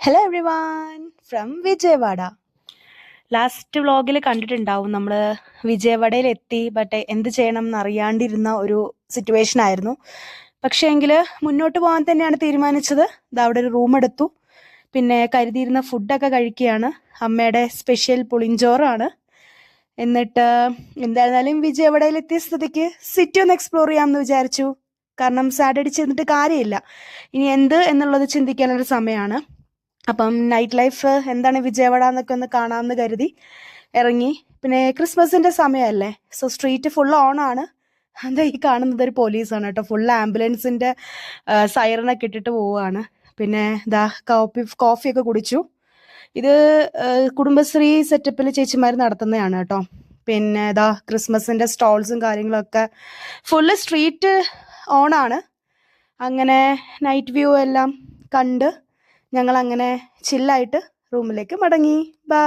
Hello everyone from Vijayawada. Last വ്ളോഗിൽ കണ്ടിട്ടുണ്ടാവും നമ്മൾ വിജയവാഡയിൽ എത്തി. ബട്ട് എന്ത് ചെയ്യണം എന്നറിയാണ്ടിരുന്ന ഒരു സിറ്റുവേഷൻ ആയിരുന്നു. പക്ഷേ എങ്കിൽ മുന്നോട്ട് പോകാൻ തന്നെയാണ് തീരുമാനിച്ചത്. ഇത് അവിടെ ഒരു റൂം എടുത്തു. പിന്നെ കരുതിയിരുന്ന ഫുഡൊക്കെ കഴിക്കുകയാണ്. അമ്മയുടെ സ്പെഷ്യൽ പുളിഞ്ചോറാണ്. എന്നിട്ട് എന്തായിരുന്നാലും വിജയവാഡയിൽ എത്തിയ സ്ഥിതിക്ക് സിറ്റി ഒന്ന് എക്സ്പ്ലോർ ചെയ്യാമെന്ന് വിചാരിച്ചു. കാരണം സാഡ് അടിച്ചിരുന്നിട്ട് കാര്യമില്ല. ഇനി എന്ത് എന്നുള്ളത് ചിന്തിക്കാനൊരു സമയമാണ്. അപ്പം നൈറ്റ് ലൈഫ് എന്താണ് വിജയവാഡ എന്നൊക്കെ ഒന്ന് കാണാമെന്ന് കരുതി ഇറങ്ങി. പിന്നെ ക്രിസ്മസിൻ്റെ സമയമല്ലേ, സോ സ്ട്രീറ്റ് ഫുൾ ഓണാണ്. എന്താ ഈ കാണുന്നത് ഒരു പോലീസാണ് കേട്ടോ. ഫുൾ ആംബുലൻസിൻ്റെ സൈറനൊക്കെ ഇട്ടിട്ട് പോവുകയാണ്. പിന്നെ ഇതാ കോഫിയൊക്കെ കുടിച്ചു. ഇത് കുടുംബശ്രീ സെറ്റപ്പിൽ ചേച്ചിമാർ നടത്തുന്നതാണ് കേട്ടോ. പിന്നെ ഇതാ ക്രിസ്മസിൻ്റെ സ്റ്റോൾസും കാര്യങ്ങളൊക്കെ ഫുള്ള് സ്ട്രീറ്റ് ഓണാണ്. അങ്ങനെ നൈറ്റ് വ്യൂ എല്ലാം കണ്ട് ഞങ്ങളങ്ങനെ ചില്ലായിട്ട് റൂമിലേക്ക് മടങ്ങി. ബൈ.